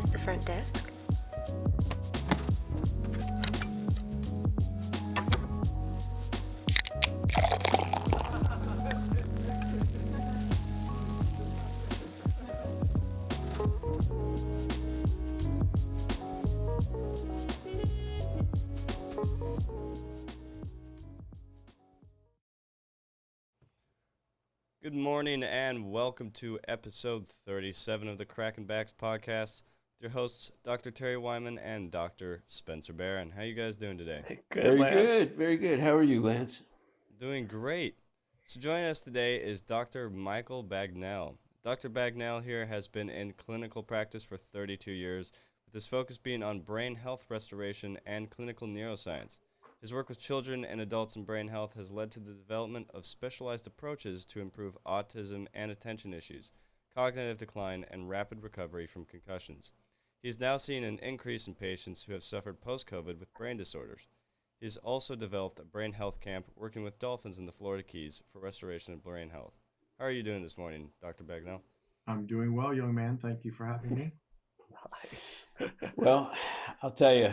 this the front desk? Good morning and welcome to episode 37 of the Crackin' Backs podcast with your hosts, Dr. Terry Wyman and Dr. Spencer Barron. How you guys doing today? Very good. How are you, Lance? Doing great. So joining us today is Dr. Michael Bagnell. Dr. Bagnell here has been in clinical practice for 32 years, with his focus being on brain health restoration and clinical neuroscience. His work with children and adults in brain health has led to the development of specialized approaches to improve autism and attention issues, cognitive decline, and rapid recovery from concussions. He is now seeing an increase in patients who have suffered post-COVID with brain disorders. He has also developed a brain health camp working with dolphins in the Florida Keys for restoration of brain health. How are you doing this morning, Dr. Bagnell? I'm doing well, young man. Thank you for having me. Nice. Well, I'll tell you,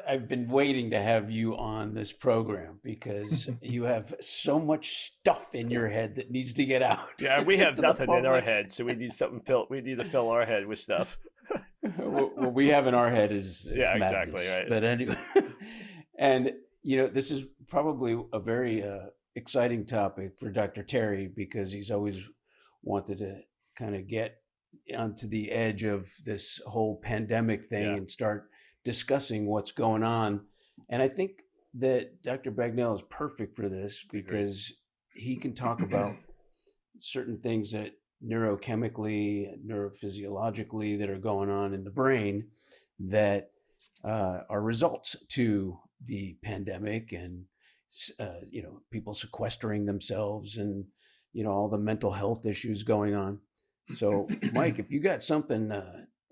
I've been waiting to have you on this program because you have so much stuff in your head that needs to get out. Yeah, we have nothing in our head, so we need something filled. We need to fill our head with stuff. What we have in our head is yeah, madness. Exactly right. But anyway, and this is probably a very exciting topic for Dr. Terry because he's always wanted to kind of get onto the edge of this whole pandemic thing and start discussing what's going on. And I think that Dr. Bagnell is perfect for this because he can talk about certain things that neurochemically, neurophysiologically that are going on in the brain that are results to the pandemic and, people sequestering themselves and, all the mental health issues going on. So, Mike, if you got something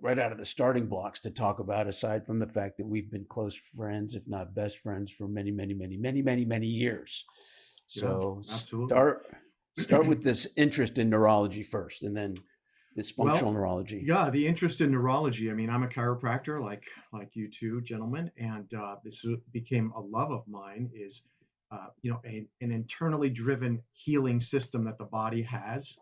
right out of the starting blocks to talk about, aside from the fact that we've been close friends, if not best friends, for many, many, many, many, many, many years. So, absolutely. Start with this interest in neurology first, and then this functional neurology. Yeah, the interest in neurology. I mean, I'm a chiropractor, like you two gentlemen, and this became a love of mine. Is an internally driven healing system that the body has.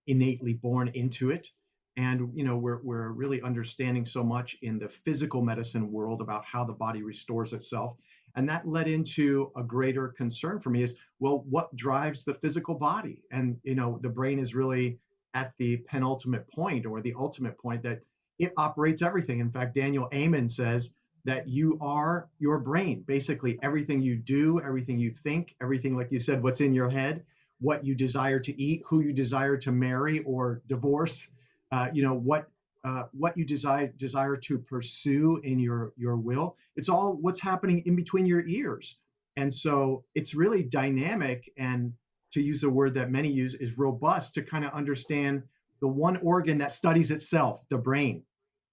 Innately born into it. And, we're really understanding so much in the physical medicine world about how the body restores itself. And that led into a greater concern for me is, well, what drives the physical body? And, the brain is really at the penultimate point or the ultimate point that it operates everything. In fact, Daniel Amen says that you are your brain. Basically, everything you do, everything you think, everything, like you said, what's in your head, what you desire to eat, who you desire to marry or divorce, what you desire to pursue in your will. It's all what's happening in between your ears. And so it's really dynamic, and to use a word that many use is robust, to kind of understand the one organ that studies itself, the brain.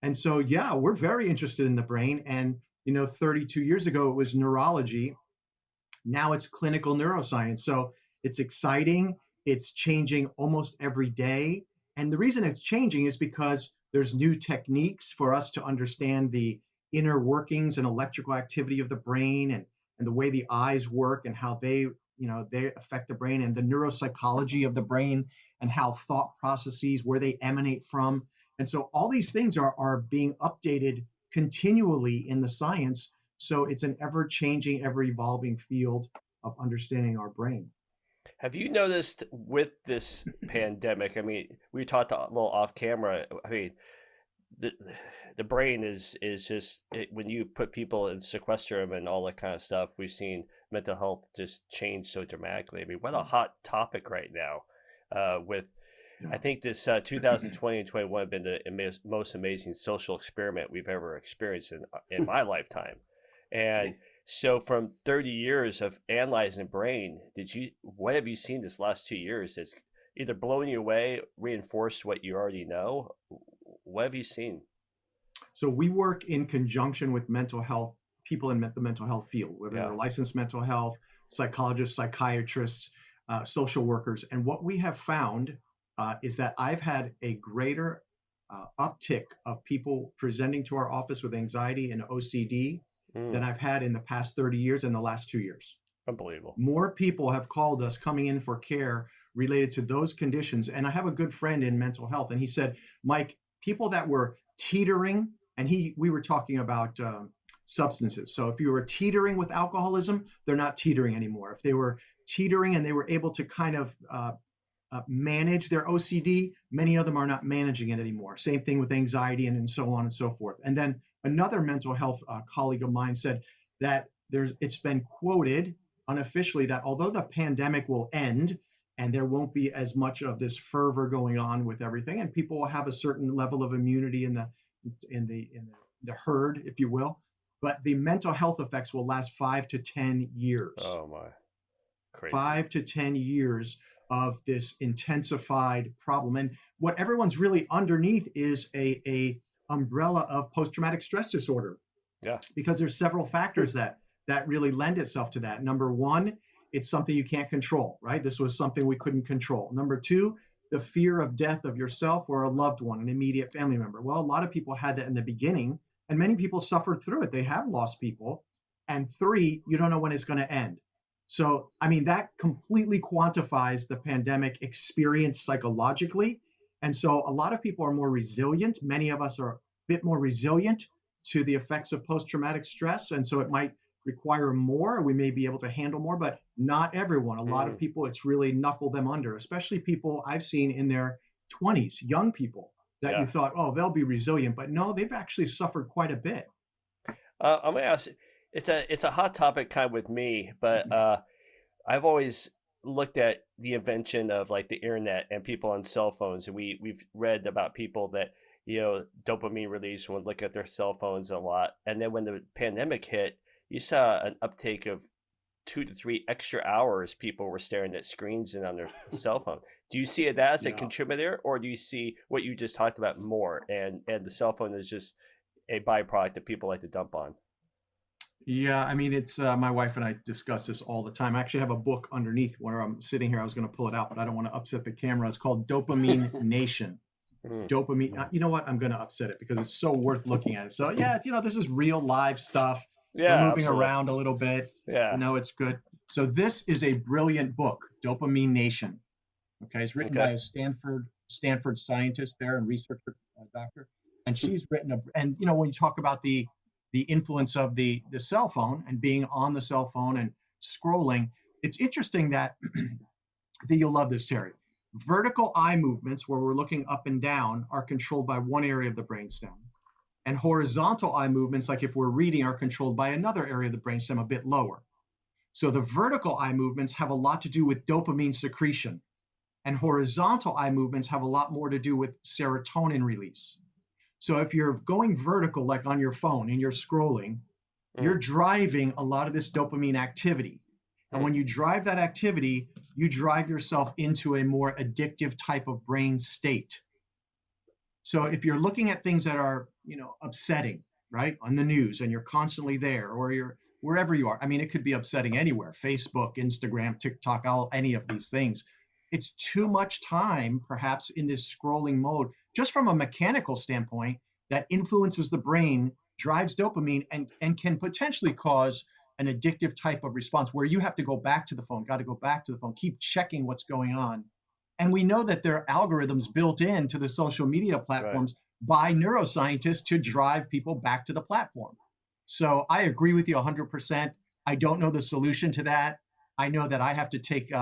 And so, yeah, we're very interested in the brain. And, 32 years ago, it was neurology. Now it's clinical neuroscience. So it's exciting. It's changing almost every day. And the reason it's changing is because there's new techniques for us to understand the inner workings and electrical activity of the brain and the way the eyes work and how they affect the brain, and the neuropsychology of the brain and how thought processes, where they emanate from. And so all these things are being updated continually in the science. So it's an ever-changing, ever-evolving field of understanding our brain. Have you noticed with this pandemic? I mean, we talked a little off camera. I mean, the brain is just when you put people in sequester them and all that kind of stuff. We've seen mental health just change so dramatically. I mean, what a hot topic right now. I think this 2020 and 21 have been the most amazing social experiment we've ever experienced in my lifetime, and. So from 30 years of analyzing the brain, what have you seen this last 2 years that's either blown you away, reinforced what you already know? What have you seen? So we work in conjunction with mental health people in the mental health field, whether they're licensed mental health, psychologists, psychiatrists, social workers. And what we have found is that I've had a greater uptick of people presenting to our office with anxiety and OCD than I've had in the past 30 years and the last 2 years. Unbelievable. More people have called us coming in for care related to those conditions. And I have a good friend in mental health, and he said, Mike, people that were teetering, and we were talking about substances. So if you were teetering with alcoholism, they're not teetering anymore. If they were teetering and they were able to kind of manage their OCD, many of them are not managing it anymore. Same thing with anxiety and so on and so forth. And then another mental health colleague of mine said that it's been quoted unofficially that although the pandemic will end and there won't be as much of this fervor going on with everything, and people will have a certain level of immunity in the herd, if you will, but the mental health effects will last 5 to 10 years. Oh my, crazy. 5 to 10 years of this intensified problem. And what everyone's really underneath is a umbrella of post-traumatic stress disorder. Yeah. Because there's several factors that really lend itself to that. Number one, it's something you can't control, right? This was something we couldn't control. Number two, the fear of death of yourself or a loved one, an immediate family member. Well, a lot of people had that in the beginning, and many people suffered through it. They have lost people. And three, you don't know when it's going to end. So, I mean, that completely quantifies the pandemic experience psychologically. And so a lot of people are more resilient. Many of us are a bit more resilient to the effects of post-traumatic stress. And so it might require more. We may be able to handle more, but not everyone. A lot of people, it's really knuckled them under, especially people I've seen in their 20s, young people that you thought, oh, they'll be resilient. But no, they've actually suffered quite a bit. I'm going to ask, it's a hot topic kind of with me, but I've always looked at the invention of like the internet and people on cell phones. And we've read about people that, dopamine release when look at their cell phones a lot. And then when the pandemic hit, you saw an uptake of 2 to 3 extra hours people were staring at screens and on their cell phone. Do you see that as a contributor, or do you see what you just talked about more, and the cell phone is just a byproduct that people like to dump on? Yeah, I mean, it's my wife and I discuss this all the time. I actually have a book underneath where I'm sitting here. I was going to pull it out, but I don't want to upset the camera. It's called Dopamine Nation. Dopamine. You know what? I'm going to upset it because it's so worth looking at it. So yeah, this is real live stuff. Yeah, we're moving around a little bit. Yeah. It's good. So this is a brilliant book, Dopamine Nation. Okay, it's written by a Stanford scientist there and researcher, doctor, and she's written and when you talk about the influence of the cell phone and being on the cell phone and scrolling, it's interesting that you'll love this, Terry. Vertical eye movements, where we're looking up and down, are controlled by one area of the brainstem. And horizontal eye movements, like if we're reading, are controlled by another area of the brainstem a bit lower. So the vertical eye movements have a lot to do with dopamine secretion, and horizontal eye movements have a lot more to do with serotonin release. So if you're going vertical, like on your phone and you're scrolling, you're driving a lot of this dopamine activity. And when you drive that activity, you drive yourself into a more addictive type of brain state. So if you're looking at things that are, upsetting, right, on the news, and you're constantly there, or you're wherever you are, I mean, it could be upsetting anywhere, Facebook, Instagram, TikTok, any of these things. It's too much time, perhaps, in this scrolling mode, just from a mechanical standpoint, that influences the brain, drives dopamine, and can potentially cause an addictive type of response where you have to go back to the phone, keep checking what's going on. And we know that there are algorithms built into the social media platforms by neuroscientists to drive people back to the platform. So I agree with you 100%. I don't know the solution to that. I know that I have to take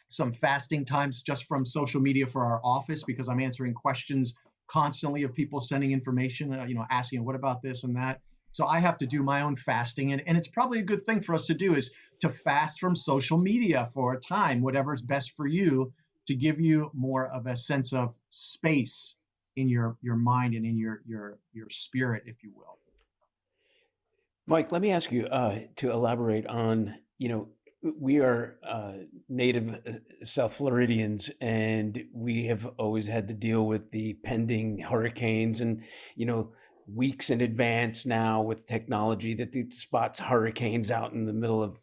some fasting times just from social media for our office, because I'm answering questions constantly of people sending information, asking what about this and that. So I have to do my own fasting, and it's probably a good thing for us to do, is to fast from social media for a time, whatever's best for you, to give you more of a sense of space in your mind and in your spirit, if you will. Mike, let me ask you to elaborate on, we are native South Floridians, and we have always had to deal with the pending hurricanes, and, weeks in advance now with technology that spots hurricanes out in the middle of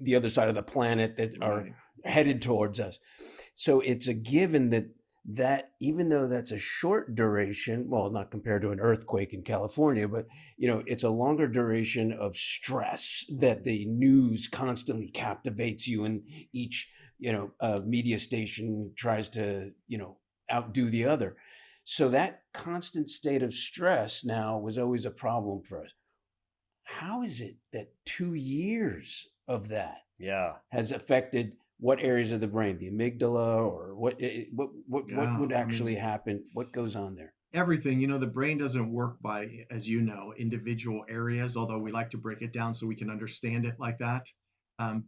the other side of the planet that are headed towards us. So it's a given that that even though that's a short duration, well, not compared to an earthquake in California, but it's a longer duration of stress that the news constantly captivates you, and each media station tries to outdo the other. So that constant state of stress now was always a problem for us. How is it that 2 years of that Yeah. has affected what areas of the brain, the amygdala, or what Yeah, would I actually mean, happen? What goes on there? everything, the brain doesn't work by, as you know, individual areas, although we like to break it down so we can understand it like that. And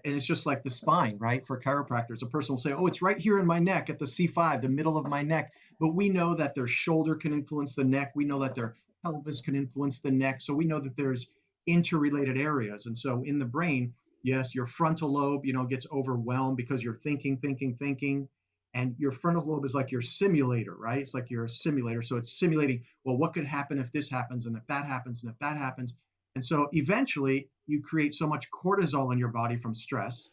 it's just like the spine, right? For chiropractors, a person will say, oh, it's right here in my neck at the C5, the middle of my neck. But we know that their shoulder can influence the neck. We know that their pelvis can influence the neck. So we know that there's interrelated areas. And so in the brain, yes, your frontal lobe, gets overwhelmed because you're thinking, thinking, thinking. And your frontal lobe is like your simulator, right? It's like you're a simulator. So it's simulating, well, what could happen if this happens, and if that happens, and if that happens. And so eventually you create so much cortisol in your body from stress,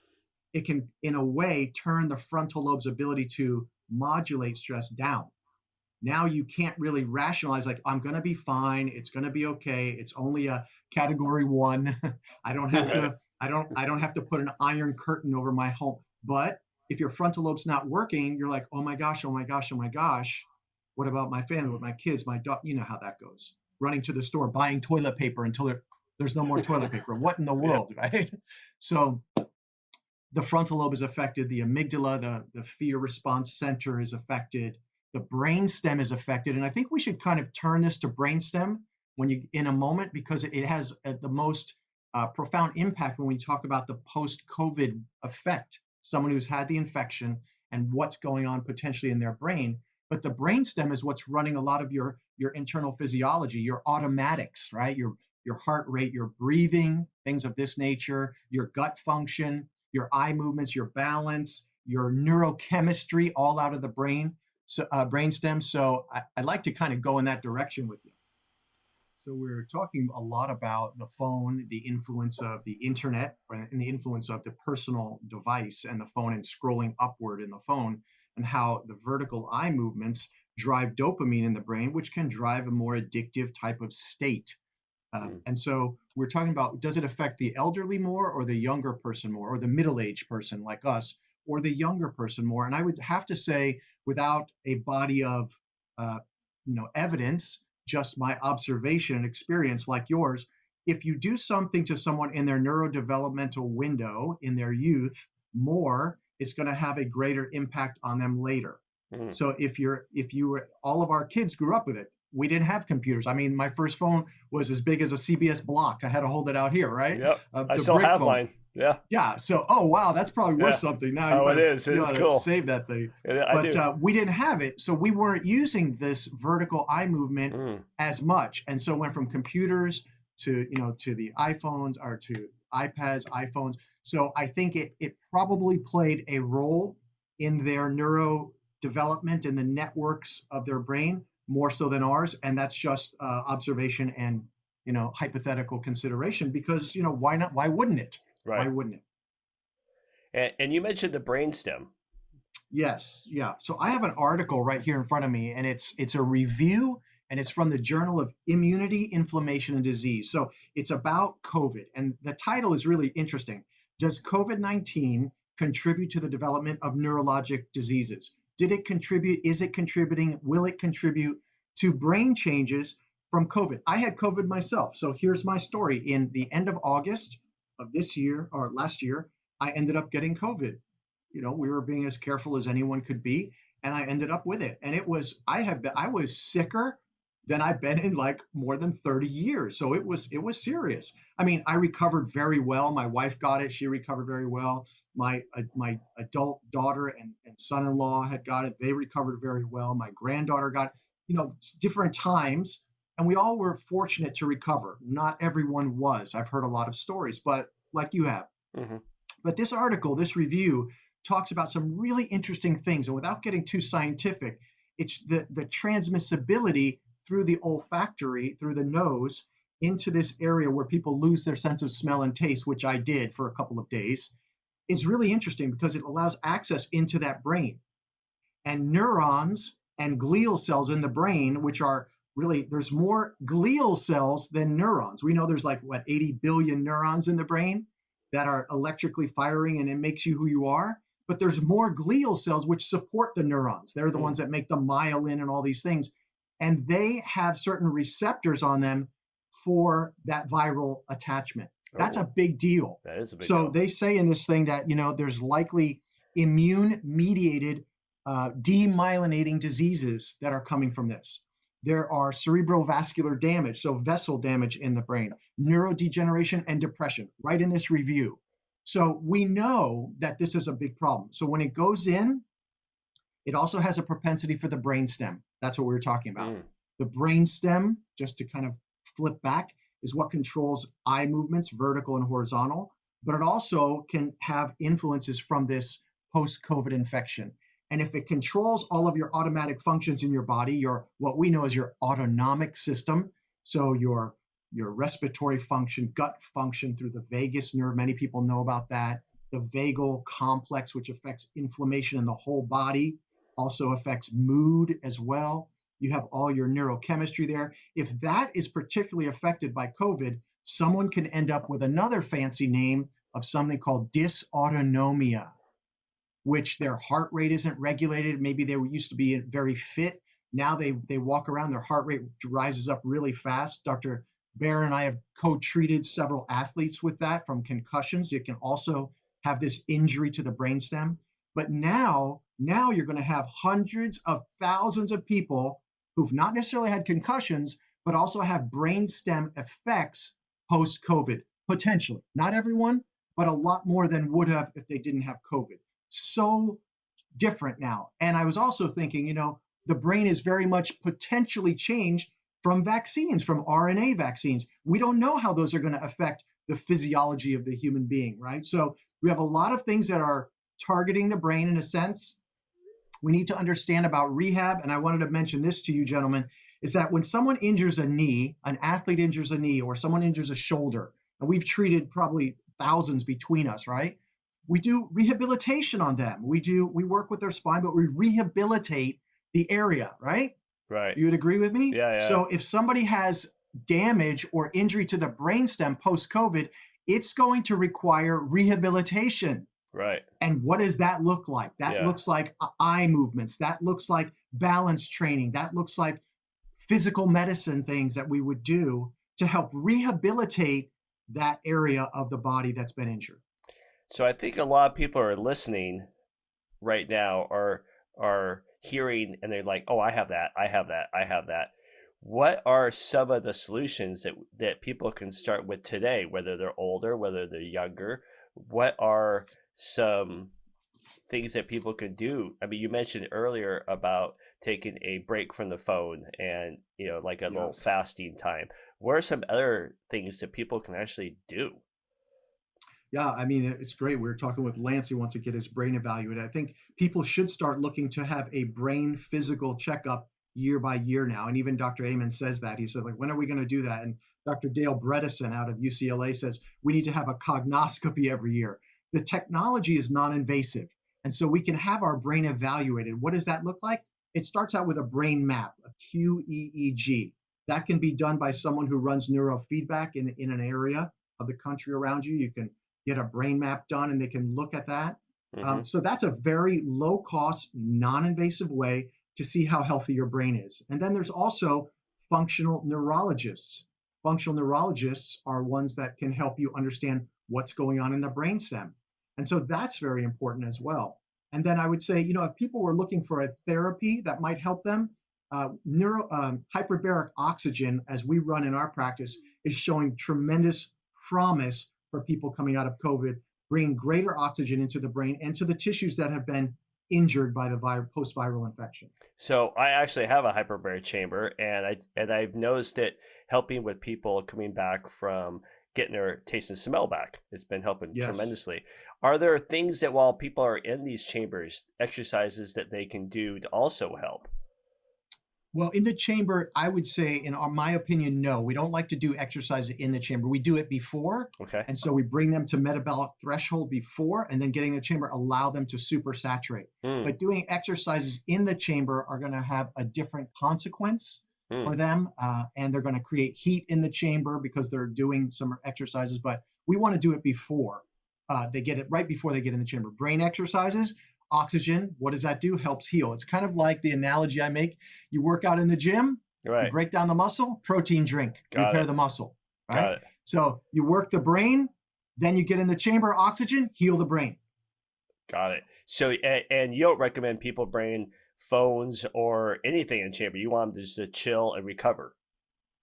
it can, in a way, turn the frontal lobe's ability to modulate stress down. Now you can't really rationalize, like, I'm going to be fine. It's going to be okay. It's only a category 1. I don't have Right. to, I don't have to put an iron curtain over my home. But if your frontal lobe's not working, you're like, oh my gosh, oh my gosh, oh my gosh. What about my family, with my kids, my dog? You know how that goes. Running to the store, buying toilet paper until there's no more toilet paper. What in the Yeah. world, right? So the frontal lobe is affected, the amygdala, the fear response center is affected, the brainstem is affected. And I think we should kind of turn this to brainstem in a moment, because it has the most profound impact when we talk about the post-COVID effect, someone who's had the infection and what's going on potentially in their brain. But the brainstem is what's running a lot of your internal physiology, your automatics, right? Your heart rate, your breathing, things of this nature, your gut function, your eye movements, your balance, your neurochemistry, all out of the brain, so brainstem. So I'd like to kind of go in that direction with you. So we're talking a lot about the phone, the influence of the internet, and the influence of the personal device and the phone, and scrolling upward in the phone, and how the vertical eye movements drive dopamine in the brain, which can drive a more addictive type of state. And so we're talking about, does it affect the elderly more, or the younger person more, or the middle-aged person like us, or the younger person more? And I would have to say, without a body of evidence, just my observation and experience like yours, if you do something to someone in their neurodevelopmental window in their youth more, it's going to have a greater impact on them later. So if you were, all of our kids grew up with it. We didn't have computers. I mean, my first phone was as big as a CBS block. I had to hold it out here, right? Yep. I The still brick have phone. mine. Yeah. Yeah. So, oh wow, that's probably worth Yeah. something. Now Oh, it is. you It's gotta cool. save that thing. I But do. we didn't have it, so we weren't using this vertical eye movement as much, and so went from computers to to the iPhones, or to iPads, iPhones. So I think it probably played a role in their neuro development and the networks of their brain more so than ours, and that's just observation and hypothetical consideration, because why not? Why wouldn't it? Why Right. wouldn't it? And you mentioned the brainstem. Yes, yeah. So I have an article right here in front of me, and it's a review, and it's from the Journal of Immunity, Inflammation, and Disease. So it's about COVID, and the title is really interesting. Does COVID-19 contribute to the development of neurologic diseases? Did it contribute? Is it contributing? Will it contribute to brain changes from COVID? I had COVID myself. So here's my story. In the end of August of this year, or last year, I ended up getting COVID. We were being as careful as anyone could be, and I ended up with it. And I was sicker than I've been in like more than 30 years. So it was serious. I mean, I recovered very well. My wife got it. She recovered very well. My adult daughter and son-in-law had got it. They recovered very well. My granddaughter got, different times, and we all were fortunate to recover. Not everyone was. I've heard a lot of stories, but like you have. Mm-hmm. But this article, this review, talks about some really interesting things. And without getting too scientific, it's the transmissibility through the olfactory, through the nose, into this area where people lose their sense of smell and taste, which I did for a couple of days, is really interesting because it allows access into that brain. and neurons and glial cells in the brain, which are really, there's more glial cells than neurons. We know there's like, what, 80 billion neurons in the brain that are electrically firing and it makes you who you are. But there's more glial cells which support the neurons. They're the ones that make the myelin and all these things. And they have certain receptors on them for that viral attachment. That's a big deal. That is a big So deal. they say in this thing that, there's likely immune-mediated demyelinating diseases that are coming from this. There are cerebrovascular damage, so vessel damage in the brain, neurodegeneration, and depression, right in this review. So we know that this is a big problem. So when it goes in, it also has a propensity for the brainstem. That's what we were talking about. The brainstem, just to kind of flip back, is what controls eye movements, vertical and horizontal, but it also can have influences from this post-COVID infection. And if it controls all of your automatic functions in your body, your what we know as your autonomic system, so your respiratory function, gut function through the vagus nerve, many people know about that, the vagal complex, which affects inflammation in the whole body, also affects mood as well. You have all your neurochemistry there. If that is particularly affected by COVID, someone can end up with another fancy name of something called dysautonomia, which their heart rate isn't regulated. Maybe they used to be very fit. Now they walk around, their heart rate rises up really fast. Dr. Baer and I have co-treated several athletes with that from concussions. You can also have this injury to the brainstem. But now you're going to have hundreds of thousands of people who've not necessarily had concussions, but also have brainstem effects post-COVID, potentially. Not everyone, but a lot more than would have if they didn't have COVID. So different now. And I was also thinking, the brain is very much potentially changed from vaccines, from RNA vaccines. We don't know how those are going to affect the physiology of the human being, right? So we have a lot of things that are targeting the brain in a sense. We need to understand about rehab. And I wanted to mention this to you, gentlemen, is that when someone injures a knee, an athlete injures a knee, or someone injures a shoulder, and we've treated probably thousands between us, right? We do rehabilitation on them. We work with their spine, but we rehabilitate the area, right? Right. You would agree with me? Yeah. So if somebody has damage or injury to the brainstem post-COVID, it's going to require rehabilitation. Right. And what does that look like? That looks like eye movements. That looks like balance training. That looks like physical medicine things that we would do to help rehabilitate that area of the body that's been injured. So I think a lot of people are listening right now are hearing and they're like, oh, I have that. What are some of the solutions that people can start with today, whether they're older, whether they're younger? What are some things that people can do? I mean, you mentioned earlier about taking a break from the phone and, like a little fasting time. What are some other things that people can actually do? Yeah, I mean, it's great. We were talking with Lance. He wants to get his brain evaluated. I think people should start looking to have a brain physical checkup year by year now. And even Dr. Amen says that. He said, like, when are we going to do that? And Dr. Dale Bredesen out of UCLA says, we need to have a cognoscopy every year. The technology is non-invasive. And so we can have our brain evaluated. What does that look like? It starts out with a brain map, a QEEG. That can be done by someone who runs neurofeedback in an area of the country around you. You can get a brain map done and they can look at that. So that's a very low cost, non-invasive way to see how healthy your brain is. And then there's also functional neurologists. Functional neurologists are ones that can help you understand what's going on in the brainstem. And so that's very important as well. And then I would say, if people were looking for a therapy that might help them, hyperbaric oxygen, as we run in our practice, is showing tremendous promise for people coming out of COVID, bringing greater oxygen into the brain and to the tissues that have been injured by the post-viral infection. So I actually have a hyperbaric chamber, and I've noticed it helping with people coming back from getting their taste and smell back. It's been helping tremendously. Are there things that while people are in these chambers, exercises that they can do to also help? Well, in the chamber, I would say, in my opinion, no. We don't like to do exercise in the chamber. We do it before. Okay. And so we bring them to metabolic threshold before, and then getting in the chamber, allow them to super saturate. Mm, But doing exercises in the chamber are going to have a different consequence mm. for them. And they're going to create heat in the chamber because they're doing some exercises. But we want to do it before they get it, right before they get in the chamber. Brain exercises, oxygen, what does that do? Helps heal. It's kind of like the analogy I make. You work out in the gym, you Right. break down the muscle, protein drink, Got repair it. the muscle, Got right? it. So you work the brain, then you get in the chamber, oxygen, heal the brain. Got it. So, and you don't recommend people bring phones or anything in chamber. You want them just to chill and recover.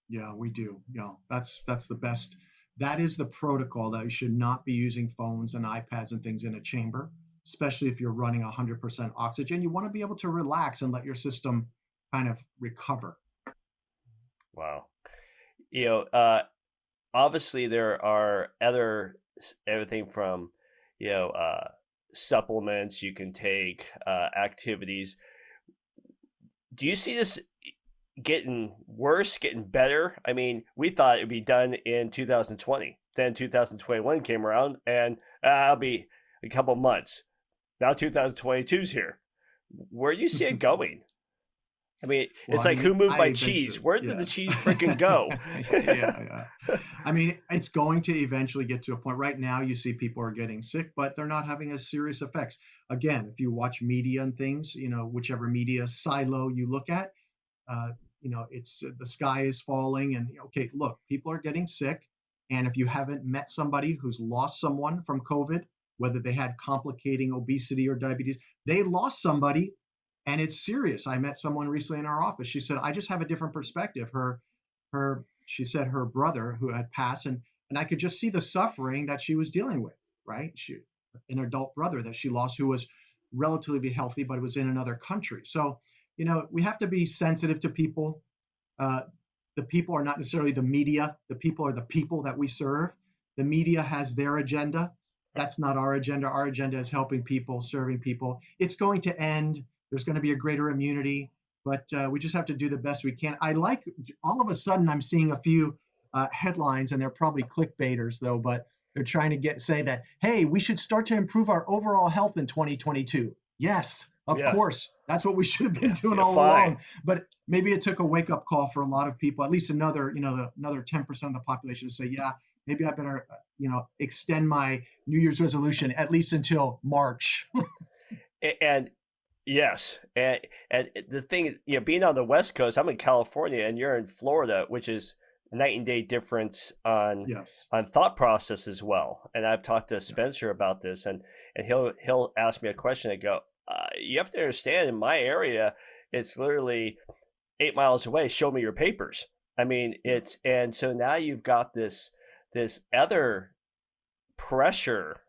Yeah, we do. Yeah, that's the best. That is the protocol, that you should not be using phones and iPads and things in a chamber, especially if you're running 100% oxygen. You want to be able to relax and let your system kind of recover. Wow. You know, obviously there are everything from, you know, supplements you can take, activities. Do you see this getting worse, getting better? I mean, we thought it'd be done in 2020. Then 2021 came around, and it'll be a couple months. Now 2022's here. Where do you see it going? I mean, Well, it's I like, mean, who moved I my cheese? eventually, Where did yeah. the cheese freaking go? Yeah. I mean, it's going to eventually get to a point. Right now, you see people are getting sick, but they're not having as serious effects. Again, if you watch media and things, whichever media silo you look at, uh, it's the sky is falling, and okay, look, people are getting sick, and if you haven't met somebody who's lost someone from COVID, whether they had complicating obesity or diabetes, they lost somebody, and it's serious. I met someone recently in our office. She said, I just have a different perspective. She said her brother who had passed, and I could just see the suffering that she was dealing with, right? An adult brother that she lost who was relatively healthy, but was in another country. So, we have to be sensitive to people. Uh, the people are not necessarily the media. The people are the people that we serve. The media has their agenda. That's not our agenda. Our agenda is helping people, serving people. It's going to end. There's going to be a greater immunity, but we just have to do the best we can. All of a sudden, I'm seeing a few headlines, and they're probably clickbaiters though, but they're trying to say that, hey, we should start to improve our overall health in 2022. Yes, of Yeah, course. That's what we should have been yeah, doing yeah, all fine. along. But maybe it took a wake up call for a lot of people, at least another 10% of the population to say, yeah, maybe I better, extend my New Year's resolution at least until March. And yes, and the thing, being on the West Coast, I'm in California, and you're in Florida, which is night and day difference on Yes. thought process as well. And I've talked to Spencer about this, and he'll ask me a question. I go, you have to understand, in my area, it's literally 8 miles away. Show me your papers. I mean, Yeah. and so now you've got this other pressure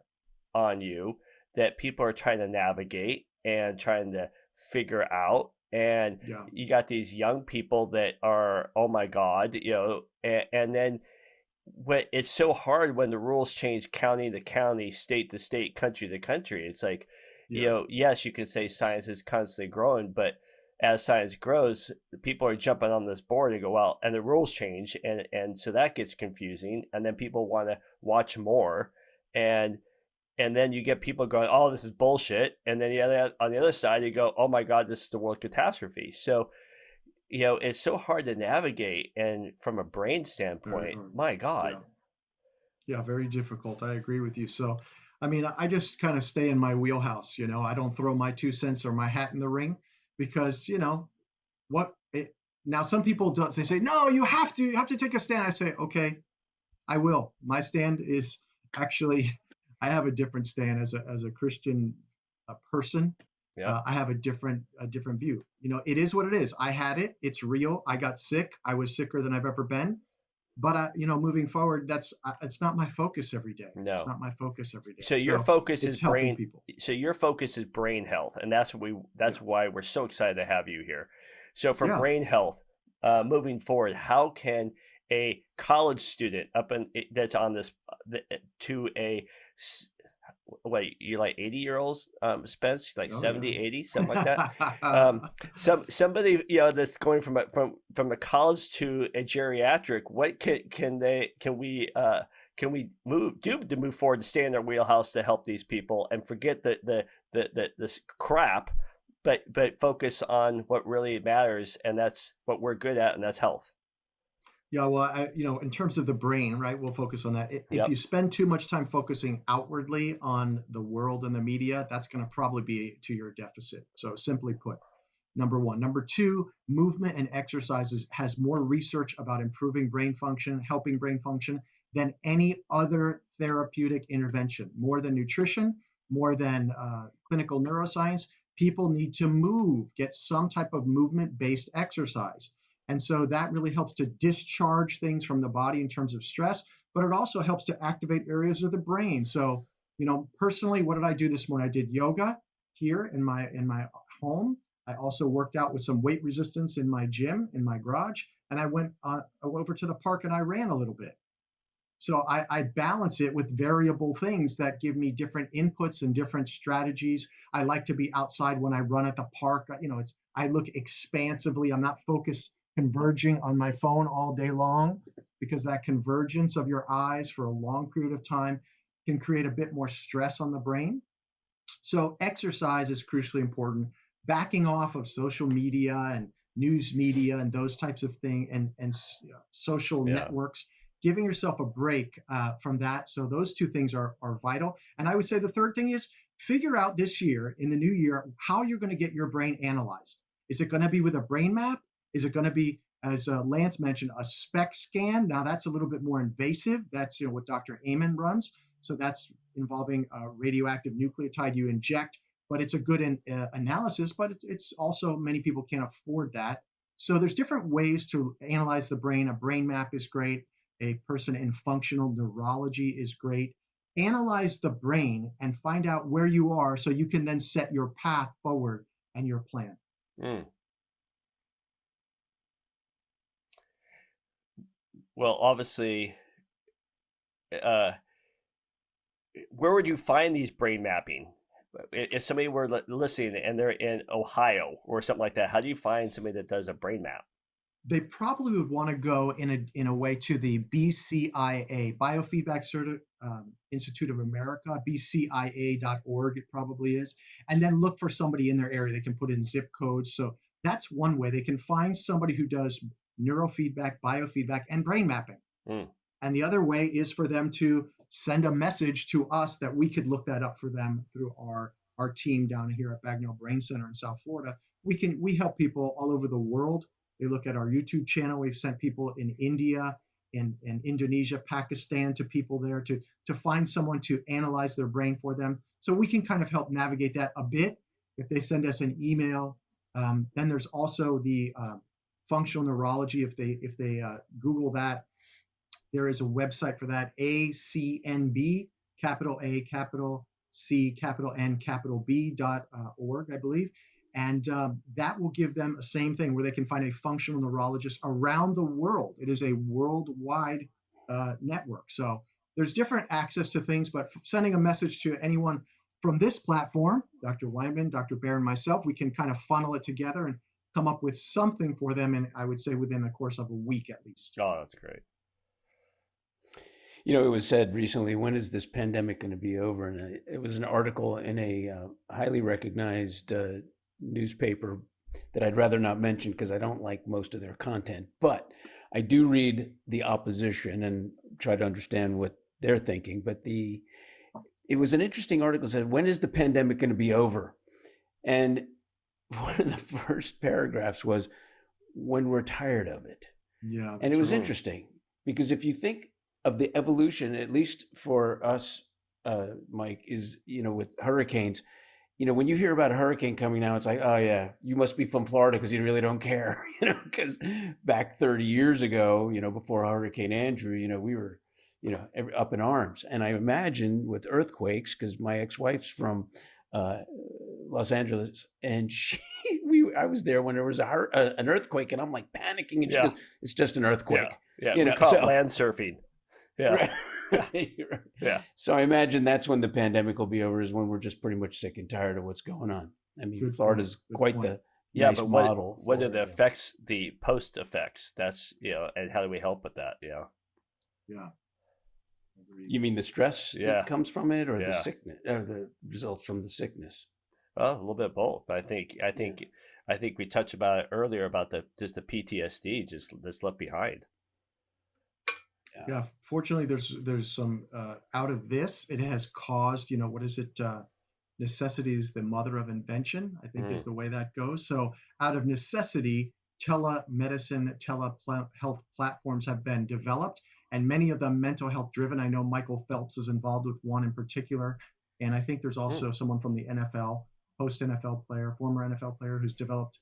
on you that people are trying to navigate and trying to figure out. And Yeah. you got these young people that are, oh my God, and then it's so hard when the rules change county to county, state to state, country to country. It's like, Yeah. yes, you can say science is constantly growing, but as science grows, people are jumping on this board and go, well, and the rules change. And so that gets confusing. And then people want to watch more. And then you get people going, oh, this is bullshit. And then on the other side, you go, oh my God, this is the world catastrophe. So, it's so hard to navigate. And from a brain Very standpoint, hard. my God. Yeah. Yeah, very difficult. I agree with you. So, I mean, I just kind of stay in my wheelhouse. I don't throw my 2 cents or my hat in the ring because, what it, now some people don't, they say, no, you have to take a stand. I say, okay, I will. My stand is actually, I have a different stand as a Christian person. Yeah. I have a different view. It is what it is. I had it. It's real. I got sick. I was sicker than I've ever been. But moving forward, it's not my focus every day. It's No. not my focus every day. So your So focus is it's helping brain. people. So your focus is brain health, and that's Yeah. why we're so excited to have you here. So for Yeah. brain health, moving forward, how can a college student that's on this to what, you're like 80-year-olds, Spence, like Oh 70, yeah. 80, something like that. Somebody, that's going from a college to a geriatric. What can we move to move forward and stay in their wheelhouse to help these people and forget this crap, but focus on what really matters, and that's what we're good at, and that's health. Yeah, well, in terms of the brain, right, we'll focus on that. If you Yep. spend too much time focusing outwardly on the world and the media, that's going to probably be to your deficit. So simply put, number one. Number two, movement and exercises has more research about improving brain function, helping brain function than any other therapeutic intervention, more than nutrition, more than clinical neuroscience. People need to move, get some type of movement-based exercise. And so that really helps to discharge things from the body in terms of stress, but it also helps to activate areas of the brain. So, personally, what did I do this morning? I did yoga here in my home. I also worked out with some weight resistance in my gym, in my garage, and I went over to the park and I ran a little bit. So I balance it with variable things that give me different inputs and different strategies. I like to be outside when I run at the park. I look expansively. I'm not focused converging on my phone all day long, because that convergence of your eyes for a long period of time can create a bit more stress on the brain. So exercise is crucially important. Backing off of social media and news media and those types of things, and social Yeah. networks, giving yourself a break from that. So those two things are vital. And I would say the third thing is figure out this year, in the new year, how you're going to get your brain analyzed. Is it going to be with a brain map? Is it going to be, as Lance mentioned, a SPECT scan? Now that's a little bit more invasive. That's what Dr. Amen runs. So that's involving a radioactive nucleotide you inject, but it's a good analysis, but it's also, many people can't afford that. So there's different ways to analyze the brain. A brain map is great. A person in functional neurology is great. Analyze the brain and find out where you are so you can then set your path forward and your plan. Mm. Well, obviously, where would you find these brain mapping? If somebody were listening and they're in Ohio or something like that, how do you find somebody that does a brain map? They probably would want to go in a way to the BCIA, Biofeedback Institute of America, bcia.org, it probably is, and then look for somebody in their area. They can put in zip codes. So that's one way. They can find somebody who does neurofeedback, biofeedback, and brain mapping. Mm. And the other way is for them to send a message to us that we could look that up for them through our team down here at Bagnell Brain Center in South Florida. We help people all over the world. They look at our YouTube channel. We've sent people in India, in Indonesia, Pakistan, to people there to find someone to analyze their brain for them. So we can kind of help navigate that a bit if they send us an email. Then there's also the functional neurology. If they Google that, there is a website for that, ACNB, capital A, capital C, capital N, capital B.org, I believe. And that will give them the same thing, where they can find a functional neurologist around the world. It is a worldwide network. So there's different access to things, but sending a message to anyone from this platform, Dr. Weinman, Dr. Baer, and myself, we can kind of funnel it together and come up with something for them, and I would say within the course of a week at least. Oh, that's great. It was said recently, when is this pandemic going to be over? And it was an article in a highly recognized newspaper that I'd rather not mention because I don't like most of their content. But I do read the opposition and try to understand what they're thinking. But it was an interesting article that said, when is the pandemic going to be over? And one of the first paragraphs was, when we're tired of it. Yeah. And it was interesting because if you think of the evolution, at least for us, Mike, is, with hurricanes, when you hear about a hurricane coming now, it's like, oh yeah, you must be from Florida because you really don't care, because back 30 years ago, before Hurricane Andrew, we were, up in arms. And I imagine with earthquakes, because my ex-wife's from Los Angeles, and I was there when there was an earthquake, and I'm like panicking, and she goes, "It's just an earthquake." Yeah. We call it land surfing. Yeah. Right. Right. Yeah. So I imagine that's when the pandemic will be over, is when we're just pretty much sick and tired of what's going on. I mean, Good Florida's point. Good quite point. the Yeah, nice but model what are for the effects, the post effects? That's, and how do we help with that? Yeah. Agreed. You mean the stress Yeah. that comes from it, or the Yeah. sickness, or the results from the sickness? Well, a little bit of both. I think we touched about it earlier about the PTSD just left behind. Yeah, fortunately, there's some out of this. It has caused, what is it? Necessity is the mother of invention, I think is the way that goes. So out of necessity, telemedicine, telehealth platforms have been developed, and many of them mental health driven. I know Michael Phelps is involved with one in particular, and I think there's also someone from the NFL, post NFL player, former NFL player, who's developed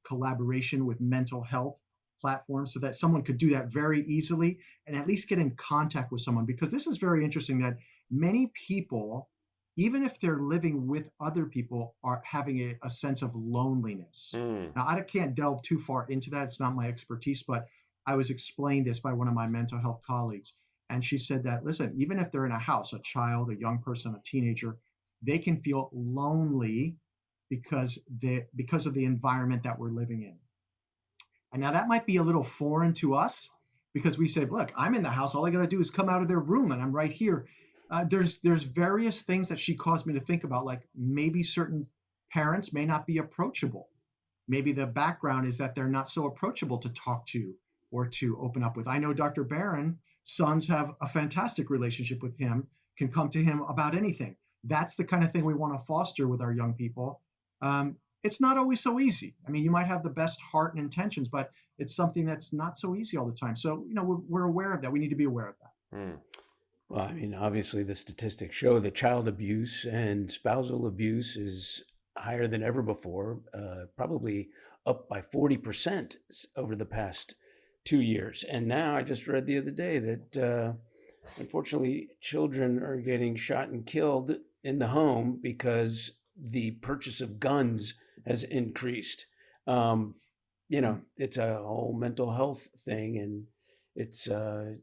collaboration with mental health platforms so that someone could do that very easily and at least get in contact with someone. Because this is very interesting that many people, even if they're living with other people, are having a sense of loneliness. Now, I can't delve too far into that. It's not my expertise, but I was explained this by one of my mental health colleagues. And she said that, listen, even if they're in a house, a child, a young person, a teenager, they can feel lonely because of the environment that we're living in. And now that might be a little foreign to us because we say, look, I'm in the house. All I got to do is come out of their room and I'm right here. There's various things that she caused me to think about, like maybe certain parents may not be approachable. Maybe the background is that they're not so approachable to talk to or to open up with. I know Dr. Barron, sons have a fantastic relationship with him, can come to him about anything. That's the kind of thing we want to foster with our young people. It's not always so easy. I mean, you might have the best heart and intentions, but it's something that's not so easy all the time. So, we're aware of that. We need to be aware of that. Well, I mean, obviously the statistics show that child abuse and spousal abuse is higher than ever before, probably up by 40% over the past 2 years. And now I just read the other day that unfortunately children are getting shot and killed in the home because the purchase of guns has increased. It's a whole mental health thing, and it's I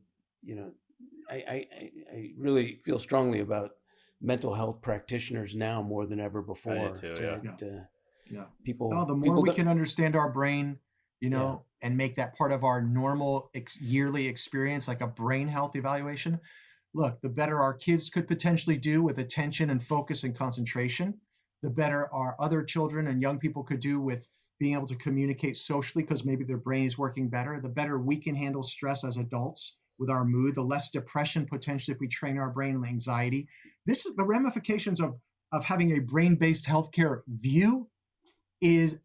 really feel strongly about mental health practitioners now more than ever before. I do too, Yeah. People. Oh, the more people we don't- can understand our brain, and make that part of our normal yearly experience, like a brain health evaluation. Look, the better our kids could potentially do with attention and focus and concentration, the better our other children and young people could do with being able to communicate socially because maybe their brain is working better, the better we can handle stress as adults with our mood, the less depression potentially if we train our brain and anxiety. This is the ramifications of having a brain-based healthcare view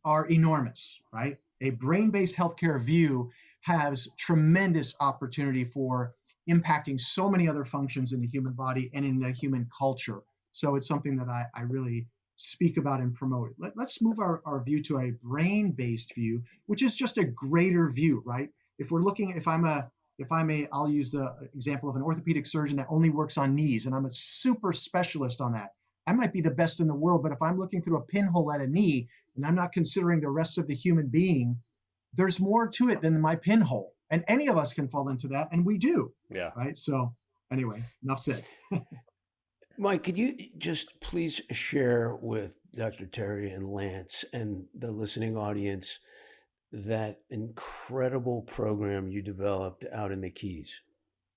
are enormous, right? A brain-based healthcare view has tremendous opportunity for impacting so many other functions in the human body and in the human culture. So it's something that I really speak about and promote. Let's move our view to a brain-based view, which is just a greater view, right? If we're looking, I'll use the example of an orthopedic surgeon that only works on knees, and I'm a super specialist on that. I might be the best in the world, but if I'm looking through a pinhole at a knee and I'm not considering the rest of the human being, there's more to it than my pinhole. And any of us can fall into that, and we do. Yeah. Right? So anyway, enough said. Mike, could you just please share with Dr. Terry and Lance and the listening audience that incredible program you developed out in the Keys?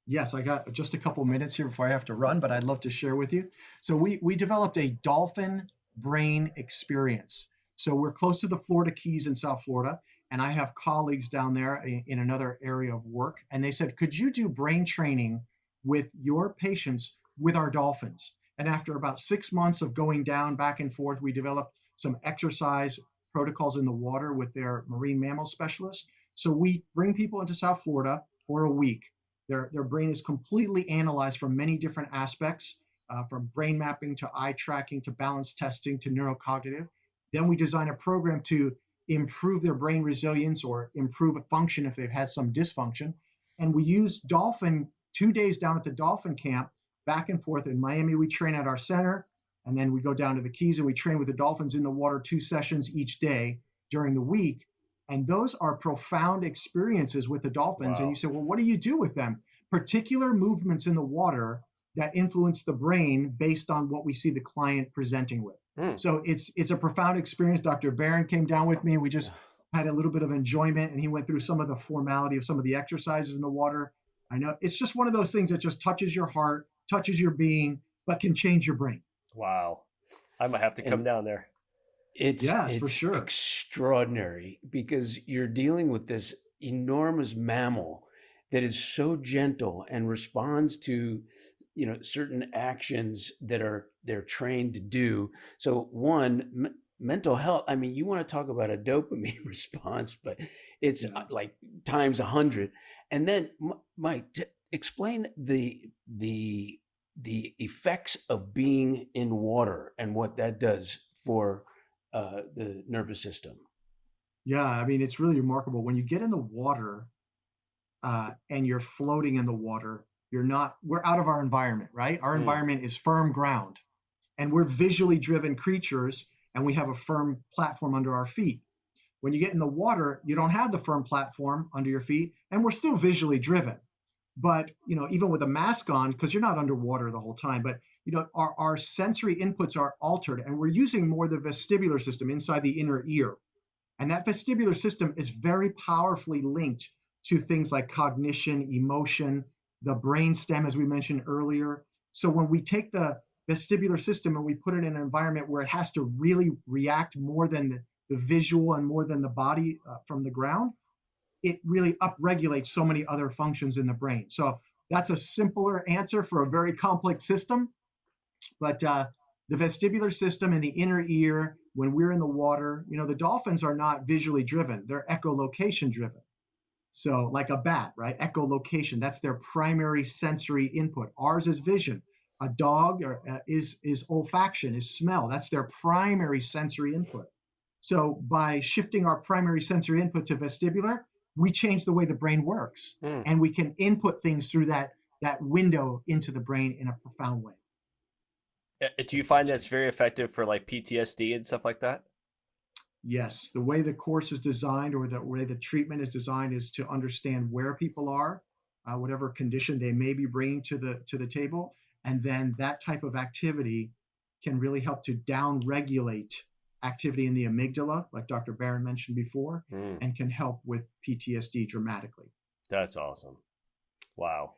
Yes, I got just a couple minutes here before I have to run, but I'd love to share with you. So we developed a dolphin brain experience. So we're close to the Florida Keys in South Florida, and I have colleagues down there in another area of work, and they said, could you do brain training with your patients with our dolphins? And after about 6 months of going down back and forth, we developed some exercise protocols in the water with their marine mammal specialists. So we bring people into South Florida for a week. Their brain is completely analyzed from many different aspects, from brain mapping to eye tracking to balance testing to neurocognitive. Then we design a program to improve their brain resilience or improve a function if they've had some dysfunction. And we use dolphin 2 days down at the dolphin camp, back and forth. In Miami, we train at our center, and then we go down to the Keys and we train with the dolphins in the water 2 sessions each day during the week. And those are profound experiences with the dolphins. And Wow. you say, well, what do you do with them? Particular movements in the water that influence the brain based on what we see the client presenting with. So it's a profound experience. Dr. Barron came down with me. We just had a little bit of enjoyment, and he went through some of the formality of some of the exercises in the water. I know it's just one of those things that just touches your heart, touches your being, but can change your brain. Wow. I might have to come down there. Yes, for It's sure. extraordinary because you're dealing with this enormous mammal that is so gentle and responds to certain actions that they're trained to do. So one, mental health, I mean, you want to talk about a dopamine response, but it's like times 100. And then Mike, explain the effects of being in water and what that does for the nervous system. Yeah, I mean, it's really remarkable. When you get in the water and you're floating in the water, we're out of our environment, right? Our environment is firm ground, and we're visually driven creatures, and we have a firm platform under our feet. When you get in the water, you don't have the firm platform under your feet, and we're still visually driven. But, even with a mask on, because you're not underwater the whole time, but, our sensory inputs are altered, and we're using more the vestibular system inside the inner ear. And that vestibular system is very powerfully linked to things like cognition, emotion, the brain stem, as we mentioned earlier. So when we take the vestibular system and we put it in an environment where it has to really react more than the visual and more than the body from the ground, it really upregulates so many other functions in the brain. So that's a simpler answer for a very complex system. But the vestibular system in the inner ear, when we're in the water, the dolphins are not visually driven. They're echolocation driven. So like a bat, right? Echolocation, that's their primary sensory input. Ours is vision. A dog is olfaction, is smell. That's their primary sensory input. So by shifting our primary sensory input to vestibular, we change the way the brain works. And we can input things through that window into the brain in a profound way. Do you find that's very effective for like PTSD and stuff like that? Yes, the way the course is designed, or the way the treatment is designed, is to understand where people are, whatever condition they may be bringing to the table, and then that type of activity can really help to down-regulate activity in the amygdala, like Dr. Barron mentioned before, and can help with PTSD dramatically. That's awesome. Wow.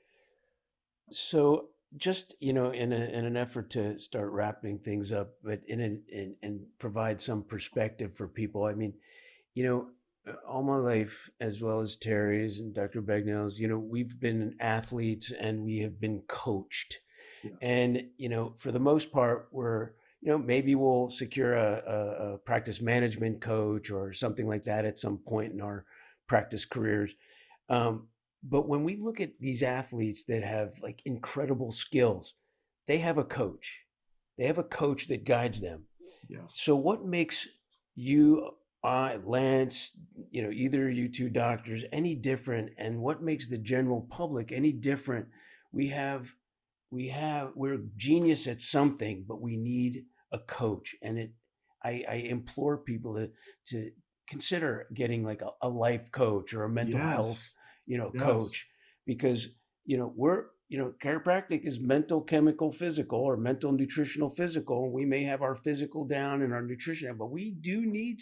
So just in an effort to start wrapping things up, but and provide some perspective for people. I mean, all my life, as well as Terry's and Dr. Bagnell's, we've been athletes and we have been coached. Yes. And for the most part, we're maybe we'll secure a practice management coach or something like that at some point in our practice careers. But when we look at these athletes that have like incredible skills, they have a coach. They have a coach that guides them. Yes. So what makes you, Lance, either you two doctors, any different, and what makes the general public any different? We're genius at something, but we need a coach. And I implore people to consider getting like a life coach or a mental health coach, because we're chiropractic is mental, chemical, physical, or mental, nutritional, physical. We may have our physical down and our nutrition, but we do need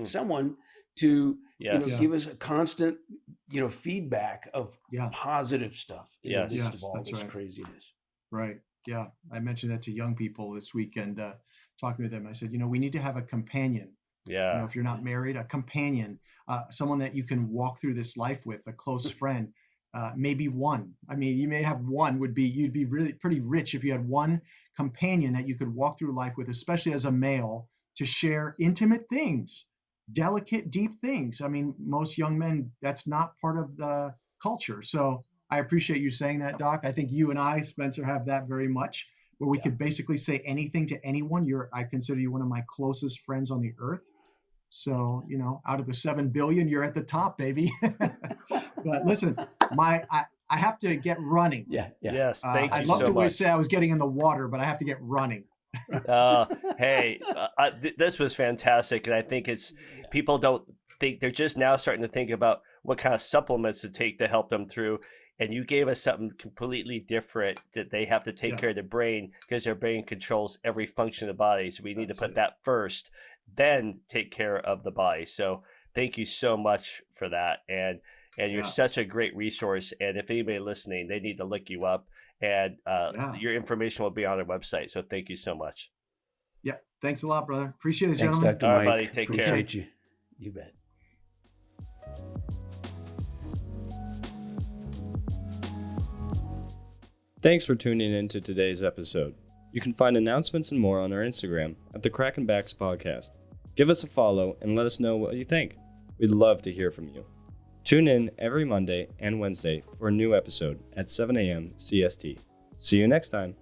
someone to give us a constant feedback of positive stuff in the midst of all this craziness. Right. Yeah, I mentioned that to young people this weekend, talking with them. I said, we need to have a companion. Yeah. If you're not married, a companion, someone that you can walk through this life with, a close friend, maybe one. I mean, you may have one. You'd be really pretty rich if you had one companion that you could walk through life with, especially as a male, to share intimate things, delicate, deep things. I mean, most young men, that's not part of the culture. So I appreciate you saying that, Doc. I think you and I, Spencer, have that very much, where we could basically say anything to anyone. I consider you one of my closest friends on the earth. So, out of the 7 billion, you're at the top, baby. But listen, I have to get running. Yeah. Yes. Thank you I'd love so to much. say I was getting in the water, but I have to get running. Hey, this was fantastic. And I think people don't think they're just now starting to think about what kind of supplements to take to help them through. And you gave us something completely different, that they have to take Yeah. care of the brain, because their brain controls every function of the body. So we need That's to put it. that first, then take care of the body. So thank you so much for that. And you're Yeah. such a great resource. And if anybody listening, they need to look you up, and Yeah. your information will be on our website. So thank you so much. Yeah. Thanks a lot, brother. Appreciate it, Thanks, gentlemen. Dr. All right, Mike. buddy. Take care. Appreciate you. You bet. Thanks for tuning in to today's episode. You can find announcements and more on our Instagram at the Crackin' Backs Podcast. Give us a follow and let us know what you think. We'd love to hear from you. Tune in every Monday and Wednesday for a new episode at 7 a.m. CST. See you next time.